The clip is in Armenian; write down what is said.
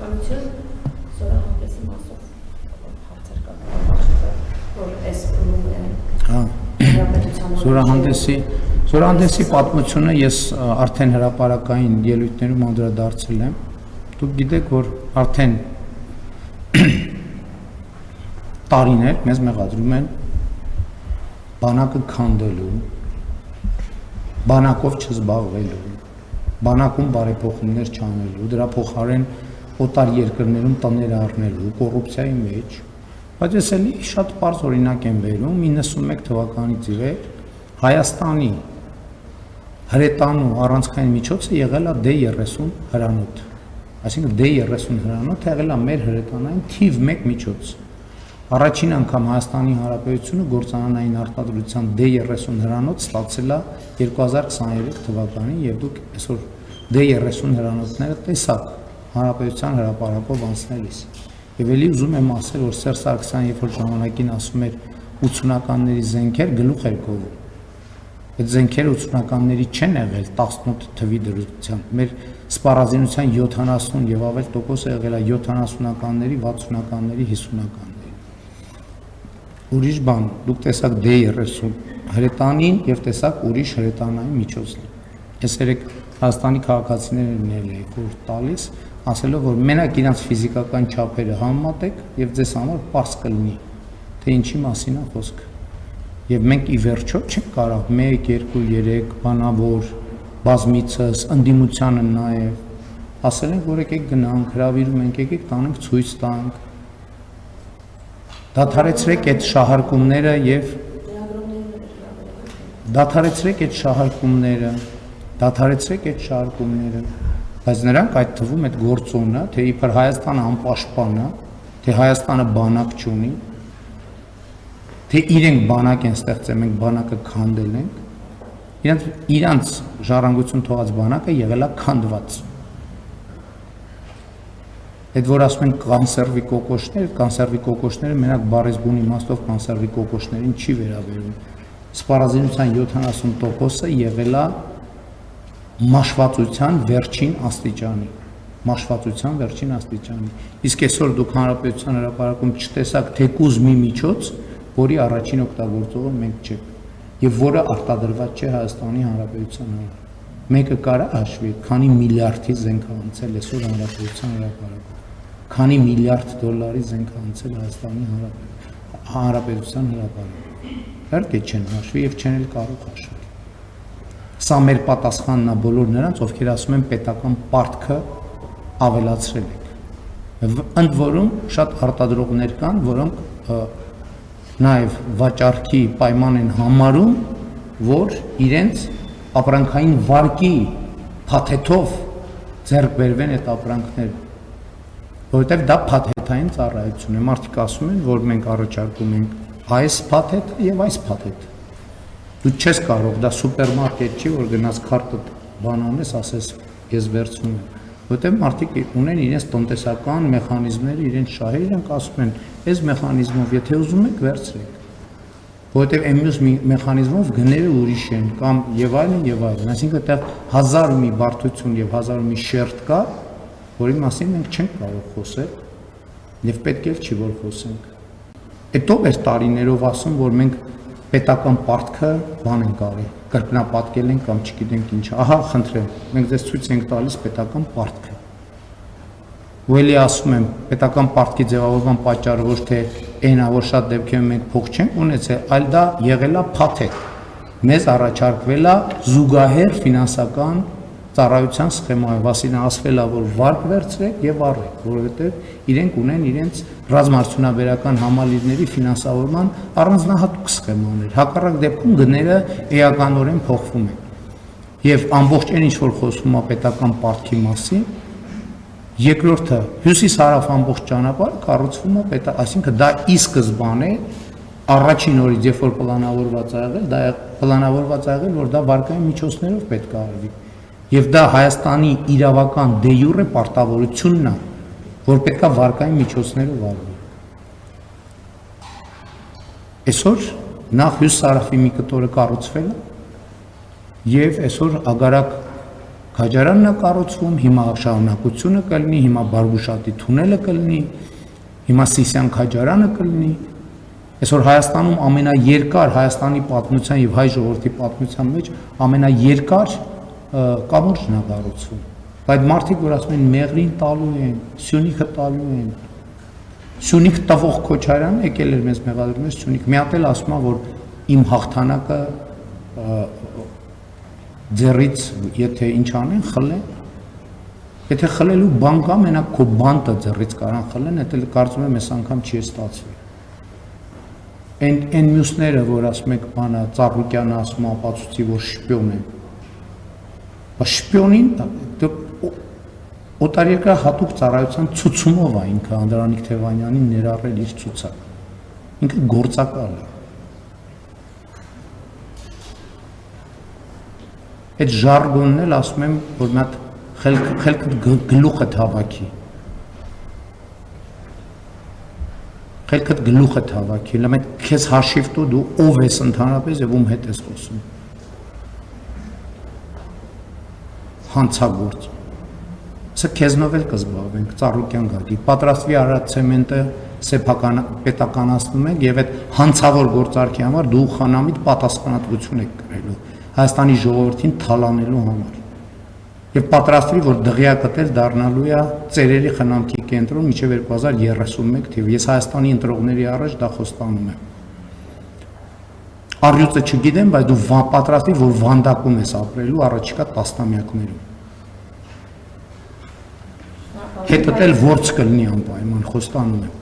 Իշխանություն զորահանդեսի մասով հարցեր կան, որ այս Զորահանդեսի պատմությունը ես արդեն հրապարակային ելույթներում անդրադարձել եմ։ Դուք գիտեք, որ արդեն տարիներ մեզ մեղադրում են բանակը քանդելու, բանակով չզբաղվելու, բանակում բարեփոխումներ չանելու, դրա փոխարեն օտար երկրներում տներ առնելու, կոռուպցիայի մեջ, բայց ես էլի շատ պարզ օրինակ եմ բերում 91 թվականից ի վեր Հայաստանի հրետանու առանցքային միջոցը եղել է D30 հրանոթ, այսինքն D30 հրանոթը եղել է մեր հրետանային թիվ 1 միջոց։ Առաջին անգամ Հայաստանի Հանրապետությունը գործարանային արտադրության D30 հրանոթ ստացել է 2023 թվականին եւ դուք այսօր D30 հրանոթները տեսաք Հանրապետության հրապարակով անցնելիս։ Եվ ելի ուզում եմ ասել, որ Սերժ Սարգսյանը երբ որ ժամանակին ասում էր 80-ականների զենքեր գլուխ էր կովում։ Այդ զենքերը 80-ականների չեն եղել 18 թվի դրությամբ։ Մեր սպառազինության 70 եւ ավել տոկոսը եղել է 70-ականների, 60-ականների, 50-ականների։ Ուրիշ բան, դուք տեսաք D30 հրետանին եւ տեսաք ուրիշ հրետանային միջոցներ։ Ես երեք Հայաստանի քաղաքացիներին էի խորհուրդ տալիս, ասելով, որ մենակ իրանց ֆիզիկական չափերը համեմատեք եւ ձեզ համար պարզ կլինի, թե ինչի մասին է խոսքը։ Եվ մենք ի վերջո չենք կարող 1, 2, 3 բանավոր բազմիցս ընդդիմությանը նաեւ ասել ենք, որ եկեք գնանք, հրավիրում ենք, եկեք տանենք ցույց տանք։ Դադարեցրեք այդ շահարկումները եւ դադարեցրեք այդ շահարկումները, բայց նրանք այդ թվում այդ գործոնը, թե իբր Հայաստանը անպաշտպան է, թե Հայաստանը բանակ չունի, թե իրենք բանակ են ստեղծել, մենք բանակը քանդել ենք, իրանց ժառանգություն թողած բանակը եղել է քանդված։ Այդ որ ասում են կոնսերվի կոկոշները մենակ բարեզբուն իմաստով կոնսերվի կոկոշներին չի վերաբերում։ Սպառազինության 70%-ը եղել է մաշվածության վերջին աստիճանի։ Իսկ այսօր դուք Հանրապետության հրապարակում չտեսաք թեկուզ մի միջոց, որի առաջին օգտագործողը մենք չենք, եւ որը արտադրված չէ Հայաստանի Հանրապետության համար։ Մեկը կարա հաշվի, քանի միլիարդի զենք է անցել այսօր Հանրապետության հրապարակում, քանի միլիարդ դոլարի զենք է անցել Հայաստանի Հանրապետության հրապարակում։ Իհարկե չեն հաշվի եւ չեն էլ կարող հաշվել։ Սա մեր պատասխանն է բոլոր նրանց, ովքեր ասում են պետական պարտքը ավելացրել եք։ Ընդ որում շատ արտադրողներ կան, որոնք նաև վաճառքի պայման են համարում, որ իրենց ապրանքային վարկի փաթեթով ձեռք բերվեն այդ ապրանքները, որովհետև դա փաթեթային ծառայություն է։ Մարդիկ ասում են, որ մենք առաջարկում ենք այս փաթեթը եւ այս փաթեթը։ Դու չես կարող, դա սուպերմարկետ չի, որ գնաց քարտը բան անես, ասես ես վերցնում եմ, որովհետև մարդիկ ունեն իրենց տնտեսական մեխանիզմները, իրենց շահերը, իրենք ասում են, այս մեխանիզմով եթե ուզում եք վերցրեք, որովհետև մյուս մեխանիզմով գները ուրիշ են կամ եւ այլն, այսինքն այդտեղ հազար ու մի բարդություն եւ հազար ու մի շերտ կա, որի մասին մենք չենք կարող խոսել եւ պետք է չի որ խոսենք։ Այդ ով է տարիներով ասում, որ մենք պետական պարտքը բան ենք արել, կրկնապատկել ենք կամ չգիտենք ինչ։ Ահա, խնդրեմ, մենք ձեզ ցույց ենք տալիս պետական պարտքը։ Ու էլի ասում եմ, պետական պարտքի ձևավորման պատճառը ոչ թե այնա, որ շատ դեպքերում մենք փող չենք ունեցել, այլ դա եղել է փաթեթ։ Մեզ առաջարկվել է զուգահեռ ֆինանսական ծառայության սխեմայով, ասինքն ասվել է, որ վարկ վերցրեք եւ առեք, որովհետեւ իրենք ունեն իրենց ռազմարտունաբերական համալիրների ֆինանսավորման առանձնահատուկ սխեմաներ։ Հակառակ դեպքում գները էականորեն փոխվում են։ Եվ ամբողջ այն ինչ որ խոսվում է պետական պարտքի մասին, երկրորդը հյուսիս-հարավ ամբողջ ճանապարհը կառուցվում է այսինքն դա ի սկզբանե առաջին օրից երբ որ պլանավորված ա եղել, դա պլանավորված ա եղել, որ դա վարկային միջոցներով պետք է արվի։ Եվ դա Հայաստանի իրավական դե յուրե պարտավորությունն է, որ պետք է վարկային միջոցներով արվի։ Այսօր նախ հյուսիս-հարավի մի կտորը կառուցվել է եւ այսօր ագարակ Քաջարանն է կառուցվում, հիմա շարունակությունը կլինի, հիմա Բարգուշատի թունելը կլինի, հիմա Սիսիան քաջարանը կլինի։ Այսօր Հայաստանում ամենաերկար Հայաստանի պատմության եւ հայ ժողովրդի պատմության մեջ ամենաերկար կամուրջն է կառուցվում։ Բայց մարդիկ որ ասում են Մեղրին տալու են, Սյունիքը տալու են։ Սյունիք տվող Քոչարյանն եկել էր մեզ մեղադրում էր Սյունիք։ Մի հատ էլ ասում է որ իմ հաղթանակը ձեռից եթե ինչ անեն խլեն, եթե խլելու բան կա, մենակ քո բանտը ձեռից կարան խլեն, դա կարծում եմ այս անգամ չի ստացվի։ Այն մյուսները, որ ասում եք բանը, Ծառուկյանը ասում ապացուցի, որ շպիոն են։ Բայց շպիոնին օտարերկրյա հատուկ ծառայության ցուցումով է ինքը Անդրանիկ Թևանյանին ներառել իր ցուցակ։ Ինքը գործակալ է։ Այդ ժարգոնն էլ ասում եմ, որ մի հատ խելքդ գլուխը հավաքի։ Խելքդ գլուխը հավաքի, լավ է քեզ հաշիվ տու դու ով ես ընդհանրապես եւ ում հետ ես խոսում։ Հանցագործ։ Սա քեզնով էլ կզբաղվենք, Ծառուկյան գալի։ Պատրաստվի արած ցեմենտը սեփական պետականացնում ենք եւ այդ հանցավոր գործարքի համար դու խանամիտ պատասխանատվություն եք կրելու Հայաստանի ժողովրդին թալանելու համար։ Եվ պատրաստվի, որ դղյակը դառնալու է ծերերի խնամքի կենտրոն մինչև 2031 թիվ։ Ես Հայաստանի ընտրողների առաջ դա խոստանում եմ։ Առյուծը չգիտեմ, բայց դու պատրաստվի, որ վանդակում ես ապրելու առաջիկա տասնամյակներում։ Հետդ էլ որց կլինի անպայման, խոստանում եմ։